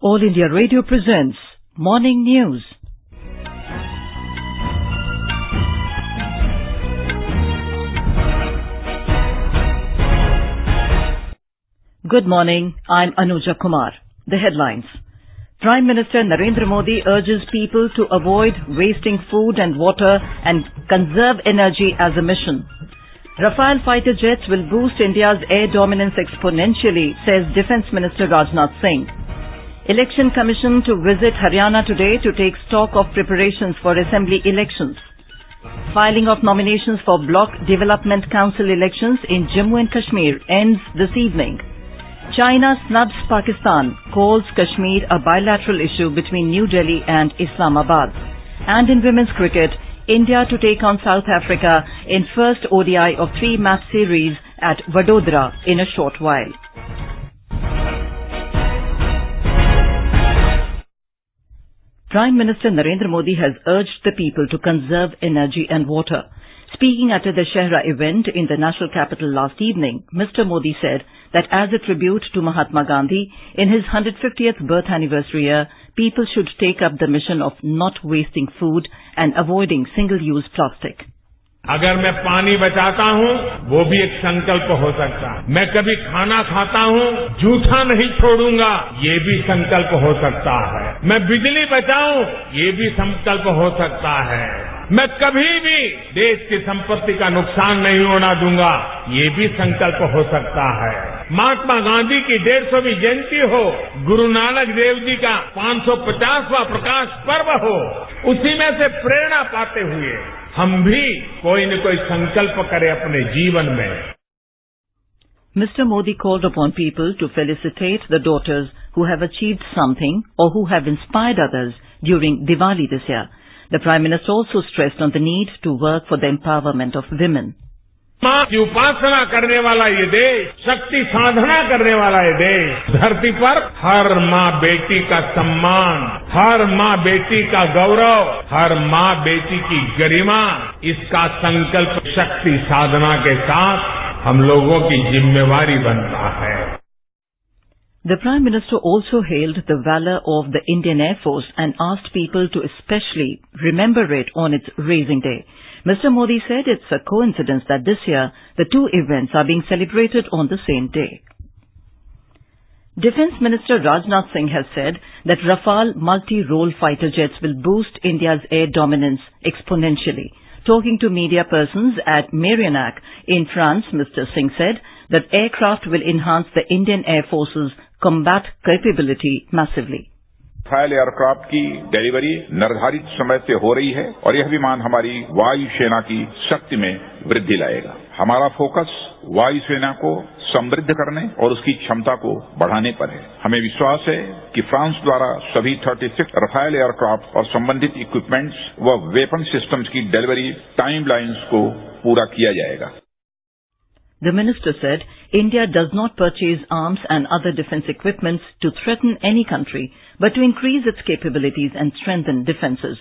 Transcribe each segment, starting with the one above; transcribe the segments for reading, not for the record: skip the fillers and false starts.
All India Radio presents Morning News. Good morning, I'm Anuja Kumar. The headlines. Prime Minister Narendra Modi urges people to avoid wasting food and water and conserve energy as a mission. Rafale Fighter jets will boost India's air dominance exponentially, says Defence Minister Rajnath Singh. Election Commission to visit Haryana today to take stock of preparations for Assembly elections. Filing of nominations for Block Development Council elections in Jammu and Kashmir ends this evening. China snubs Pakistan, calls Kashmir a bilateral issue between New Delhi and Islamabad. And in women's cricket, India to take on South Africa in first ODI of 3-match series at Vadodara in a short while. Prime Minister Narendra Modi has urged the people to conserve energy and water. Speaking at the Shehra event in the national capital last evening, Mr. Modi said that as a tribute to Mahatma Gandhi, in his 150th birth anniversary year, people should take up the mission of not wasting food and avoiding single-use plastic. अगर मैं पानी बचाता हूँ वो भी एक संकल्प हो सकता है। मैं कभी खाना खाता हूँ जूठा नहीं छोड़ूंगा ये भी संकल्प हो सकता है। मैं बिजली बचाऊं ये भी संकल्प हो सकता है। मैं कभी भी देश की संपत्ति का नुकसान नहीं होना दूंगा ये भी संकल्प हो सकता है। महात्मा गांधी की 150वीं जयंती हो, गुरु नानक देव जी का 550वां प्रकाश पर्व हो, उसी में से प्रेरणा पाते हुए हम भी कोई न कोई संकल्प करें अपने जीवन में। Mr. Modi called upon people to felicitate the daughters who have achieved something or who have inspired others during Diwali this year. The Prime Minister also stressed on the need to work for the empowerment of women. माँ की उपासना करने वाला ये देश, शक्ति साधना करने वाला ये देश, धरती पर हर माँ बेटी का सम्मान, हर माँ बेटी का गौरव, हर माँ बेटी की गरिमा, इसका संकल्प शक्ति साधना के साथ हम लोगों की जिम्मेवारी बनता है। The Prime Minister also hailed the valor of the Indian Air Force and asked people to especially remember it on its raising day. Mr. Modi said it's a coincidence that this year the two events are being celebrated on the same day. Defence Minister Rajnath Singh has said that Rafale multi-role fighter jets will boost India's air dominance exponentially. Talking to media persons at Haryana in France, Mr. Singh said that aircraft will enhance the Indian Air Force's combat capability massively. Rafale aircraft की delivery निर्धारित समय से हो रही है और यह विमान हमारी वायुसेना की शक्ति में वृद्धि लाएगा। हमारा फोकस वायुसेना को समृद्ध करने और उसकी क्षमता को बढ़ाने पर है। हमें विश्वास है कि फ्रांस द्वारा सभी 36 रफाल एयरक्राफ्ट और संबंधित इक्विपमेंट्स व वेपन सिस्टम्स की डिलीवरी टाइमलाइंस को पूरा किया जाएगा। The minister said India does not purchase arms and other defence equipments to threaten any country, but to increase its capabilities and strengthen defences.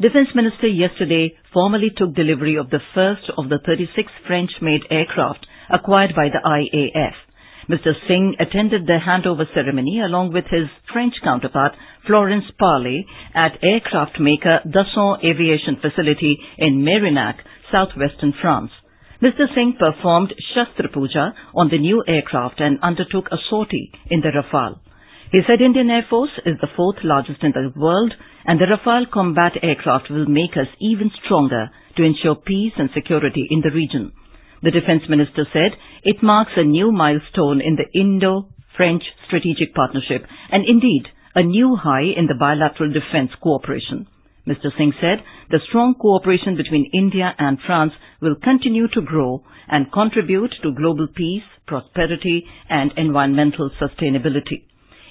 Defence Minister yesterday formally took delivery of the first of the 36 French-made aircraft acquired by the IAF. Mr. Singh attended the handover ceremony along with his French counterpart Florence Parley at aircraft maker Dassault Aviation Facility in Mérignac, southwestern France. Mr. Singh performed Shastra Puja on the new aircraft and undertook a sortie in the Rafale. He said Indian Air Force is the fourth largest in the world and the Rafale combat aircraft will make us even stronger to ensure peace and security in the region. The Defence Minister said it marks a new milestone in the Indo-French strategic partnership and indeed a new high in the bilateral defence cooperation. Mr. Singh said the strong cooperation between India and France will continue to grow and contribute to global peace, prosperity and environmental sustainability.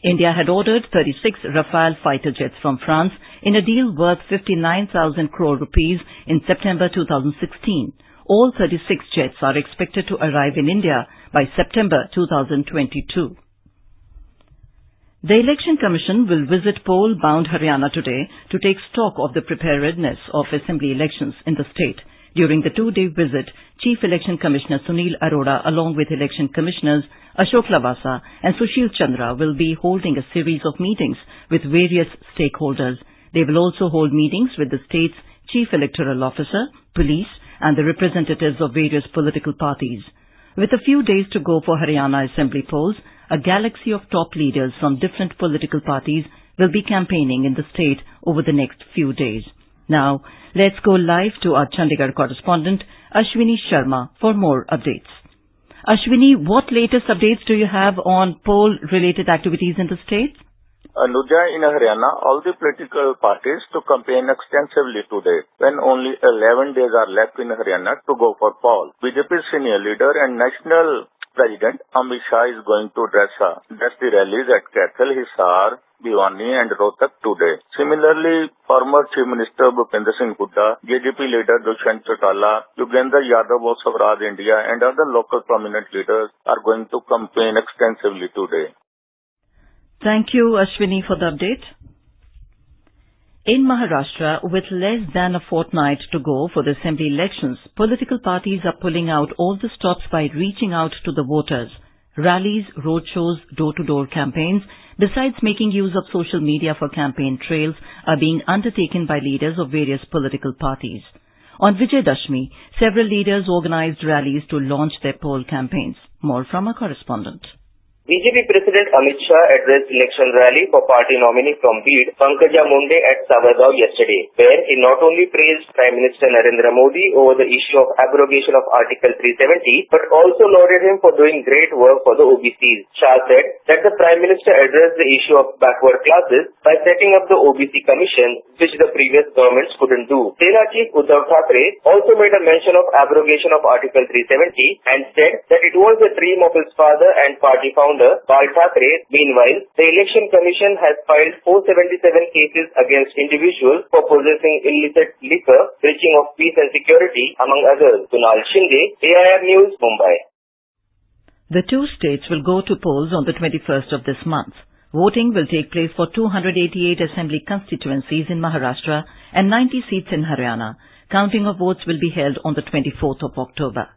India had ordered 36 Rafale fighter jets from France in a deal worth 59,000 crore rupees in September 2016. All 36 jets are expected to arrive in India by September 2022. The Election Commission will visit poll-bound Haryana today to take stock of the preparedness of Assembly elections in the state. During the two-day visit, Chief Election Commissioner Sunil Arora, along with Election Commissioners Ashok Lavasa and Sushil Chandra, will be holding a series of meetings with various stakeholders. They will also hold meetings with the state's Chief Electoral Officer, police, and the representatives of various political parties. With a few days to go for Haryana Assembly polls, a galaxy of top leaders from different political parties will be campaigning in the state over the next few days. Now, let's go live to our Chandigarh correspondent, Ashwini Sharma, for more updates. Ashwini, what latest updates do you have on poll-related activities in the state? Anuja, in Haryana, all the political parties to campaign extensively today, when only 11 days are left in Haryana to go for poll. BJP senior leader and national president Amit Shah is going to address the rallies at Kaithal, Hisar, Bhiwani and Rohtak today. Similarly, former Chief Minister Bhupender Singh Hooda, JDP leader Dushyant Chautala, Yogendra Yadav of Swaraj India and other local prominent leaders are going to campaign extensively today. Thank you, Ashwini, for the update. In Maharashtra, with less than a fortnight to go for the assembly elections, political parties are pulling out all the stops by reaching out to the voters. Rallies, roadshows, door-to-door campaigns, besides making use of social media for campaign trails, are being undertaken by leaders of various political parties. On Vijayadashmi, several leaders organized rallies to launch their poll campaigns. More from our correspondent. BJP President Amit Shah addressed election rally for party nominee from Bid, Pankaja Munde at Savargaon yesterday, where he not only praised Prime Minister Narendra Modi over the issue of abrogation of Article 370, but also lauded him for doing great work for the OBCs. Shah said that the Prime Minister addressed the issue of backward classes by setting up the OBC Commission, which the previous governments couldn't do. Sena Chief Uddhav Thackeray also made a mention of abrogation of Article 370 and said that it was the dream of his father and party founder Bal Thackeray. Meanwhile, the Election Commission has filed 477 cases against individuals for possessing illicit liquor, breaching of peace and security, among others. Kunal Shinde, AIR News, Mumbai. The two states will go to polls on the 21st of this month. Voting will take place for 288 assembly constituencies in Maharashtra and 90 seats in Haryana. Counting of votes will be held on the 24th of October.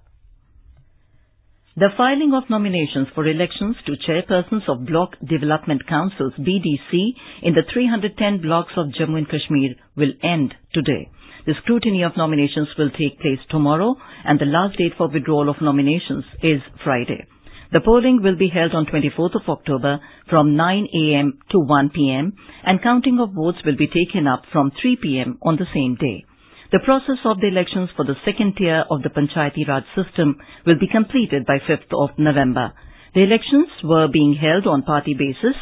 The filing of nominations for elections to chairpersons of Block Development Councils (BDC) in the 310 blocks of Jammu and Kashmir will end today. The scrutiny of nominations will take place tomorrow, and the last date for withdrawal of nominations is Friday. The polling will be held on 24th of October from 9 a.m. to 1 p.m. and counting of votes will be taken up from 3 p.m. on the same day. The process of the elections for the second tier of the Panchayati Raj system will be completed by 5th of November. The elections were being held on party basis.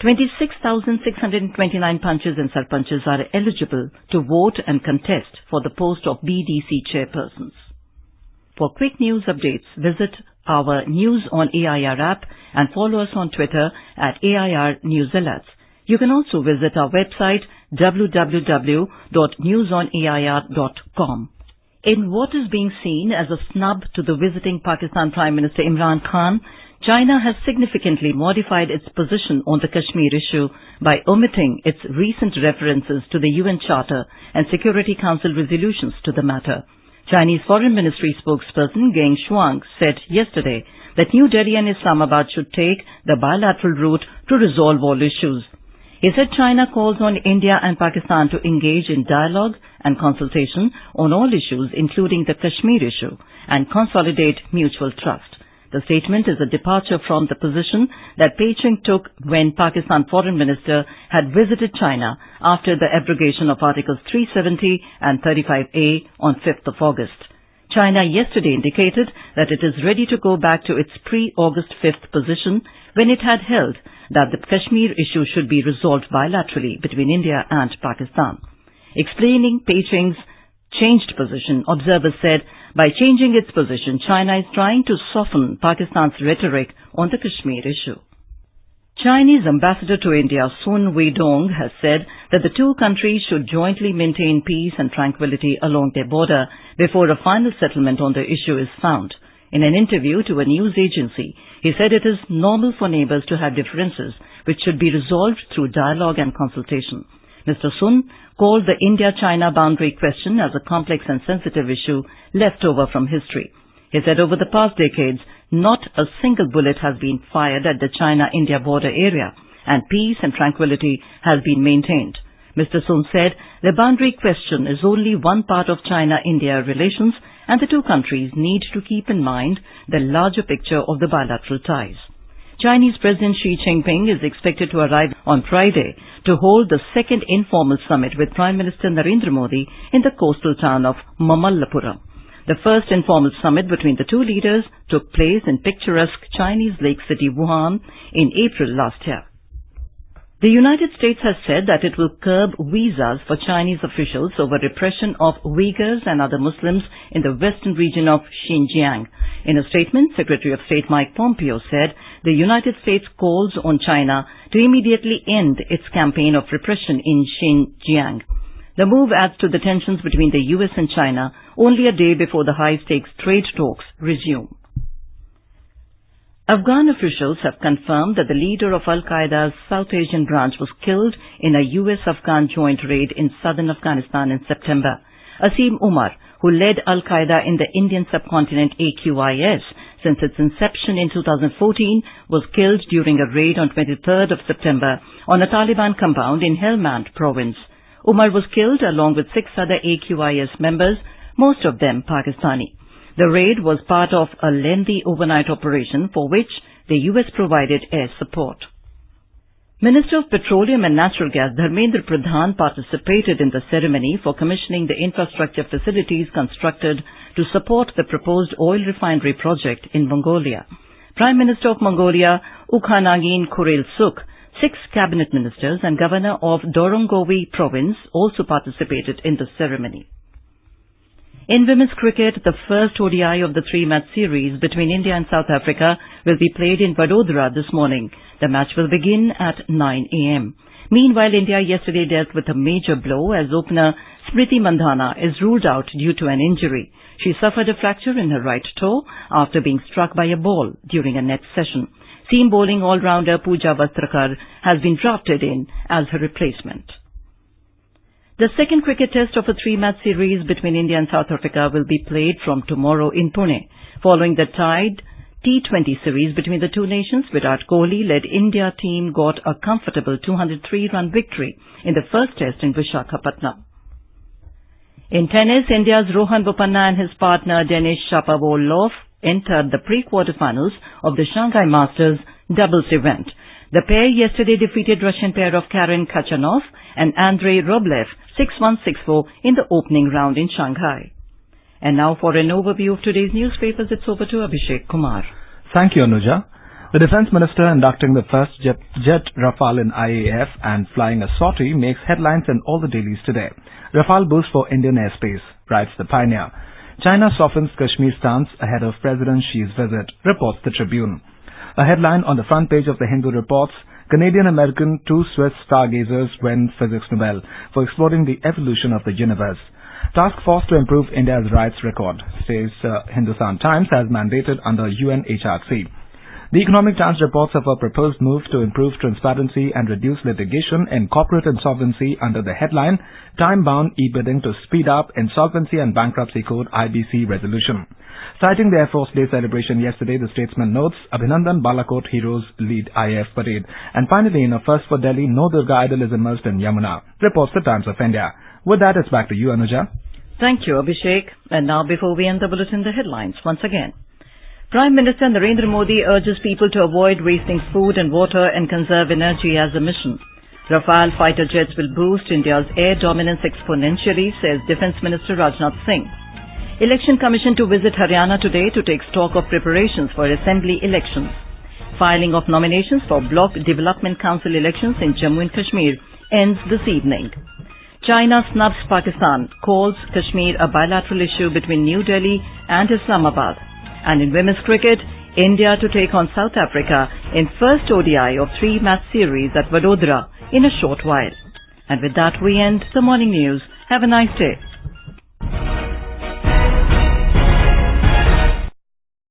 26,629 panches and sarpanches are eligible to vote and contest for the post of BDC chairpersons. For quick news updates, visit our News on AIR app and follow us on Twitter at AIR News Alerts. You can also visit our website www.newsonair.com. In what is being seen as a snub to the visiting Pakistan Prime Minister Imran Khan, China has significantly modified its position on the Kashmir issue by omitting its recent references to the UN Charter and Security Council resolutions to the matter. Chinese Foreign Ministry spokesperson Geng Shuang said yesterday that New Delhi and Islamabad should take the bilateral route to resolve all issues. He said China calls on India and Pakistan to engage in dialogue and consultation on all issues, including the Kashmir issue, and consolidate mutual trust. The statement is a departure from the position that Beijing took when Pakistan Foreign Minister had visited China after the abrogation of Articles 370 and 35A on 5th of August. China yesterday indicated that it is ready to go back to its pre-August 5th position when it had held that the Kashmir issue should be resolved bilaterally between India and Pakistan. Explaining Beijing's changed position, observers said by changing its position, China is trying to soften Pakistan's rhetoric on the Kashmir issue. Chinese Ambassador to India Sun Weidong has said that the two countries should jointly maintain peace and tranquility along their border before a final settlement on the issue is found. In an interview to a news agency, he said it is normal for neighbors to have differences which should be resolved through dialogue and consultation. Mr. Sun called the India-China boundary question as a complex and sensitive issue left over from history. He said over the past decades, not a single bullet has been fired at the China-India border area, and peace and tranquility has been maintained. Mr. Sun said the boundary question is only one part of China-India relations, and the two countries need to keep in mind the larger picture of the bilateral ties. Chinese President Xi Jinping is expected to arrive on Friday to hold the second informal summit with Prime Minister Narendra Modi in the coastal town of Mamallapuram. The first informal summit between the two leaders took place in picturesque Chinese lake city Wuhan in April last year. The United States has said that it will curb visas for Chinese officials over repression of Uyghurs and other Muslims in the western region of Xinjiang. In a statement, Secretary of State Mike Pompeo said the United States calls on China to immediately end its campaign of repression in Xinjiang. The move adds to the tensions between the US and China only a day before the high-stakes trade talks resume. Afghan officials have confirmed that the leader of Al-Qaeda's South Asian branch was killed in a US-Afghan joint raid in southern Afghanistan in September. Asim Umar, who led Al-Qaeda in the Indian subcontinent AQIS since its inception in 2014, was killed during a raid on 23rd of September on a Taliban compound in Helmand province. Umar was killed along with 6 other AQIS members, most of them Pakistani. The raid was part of a lengthy overnight operation for which the US provided air support. Minister of Petroleum and Natural Gas Dharmendra Pradhan participated in the ceremony for commissioning the infrastructure facilities constructed to support the proposed oil refinery project in Mongolia. Prime Minister of Mongolia Ukhanagin Khurelsukh, 6 cabinet ministers and governor of Dorongovi province also participated in the ceremony. In women's cricket, the first ODI of the 3-match series between India and South Africa will be played in Vadodara this morning. The match will begin at 9 a.m. Meanwhile, India yesterday dealt with a major blow as opener Smriti Mandhana is ruled out due to an injury. She suffered a fracture in her right toe after being struck by a ball during a net session. Seam bowling all-rounder Pooja Vastrakar has been drafted in as her replacement. The second cricket test of a 3-match series between India and South Africa will be played from tomorrow in Pune. Following the tied T20 series between the two nations, Virat Kohli-led India team got a comfortable 203-run victory in the first test in Visakhapatnam. In tennis, India's Rohan Bopanna and his partner Denis Shapovalov entered the pre-quarterfinals of the Shanghai Masters doubles event. The pair yesterday defeated Russian pair of Karen Khachanov and Andrei Rublev 6-1, 6-4 in the opening round in Shanghai. And now for an overview of today's newspapers, it's over to Abhishek Kumar. Thank you, Anuja. The Defence Minister inducting the first jet Rafale in IAF and flying a sortie makes headlines in all the dailies today. Rafale boost for Indian airspace, writes the Pioneer. China softens Kashmir stance ahead of President Xi's visit, reports the Tribune. A headline on the front page of the Hindu reports, Canadian-American 2 Swiss stargazers win Physics Nobel for exploring the evolution of the universe. Task force to improve India's rights record, says Hindustan Times, as mandated under UNHRC. The Economic Times reports of a proposed move to improve transparency and reduce litigation in corporate insolvency under the headline, Time-Bound E-Bidding to Speed Up Insolvency and Bankruptcy Code IBC Resolution. Citing the Air Force Day celebration yesterday, the statesman notes Abhinandan Balakot heroes lead IAF parade. And finally, in a first for Delhi, no Durga idol is immersed in Yamuna, reports the Times of India. With that, it's back to you, Anuja. Thank you, Abhishek. And now, before we end the bulletin, the headlines once again. Prime Minister Narendra Modi urges people to avoid wasting food and water and conserve energy as a mission. Rafale Fighter jets will boost India's air dominance exponentially, says Defence Minister Rajnath Singh. Election Commission to visit Haryana today to take stock of preparations for assembly elections. Filing of nominations for Block Development Council elections in Jammu and Kashmir ends this evening. China snubs Pakistan, calls Kashmir a bilateral issue between New Delhi and Islamabad. And in women's cricket, India to take on South Africa in first ODI of 3-match series at Vadodara in a short while. And with that, we end the morning news. Have a nice day.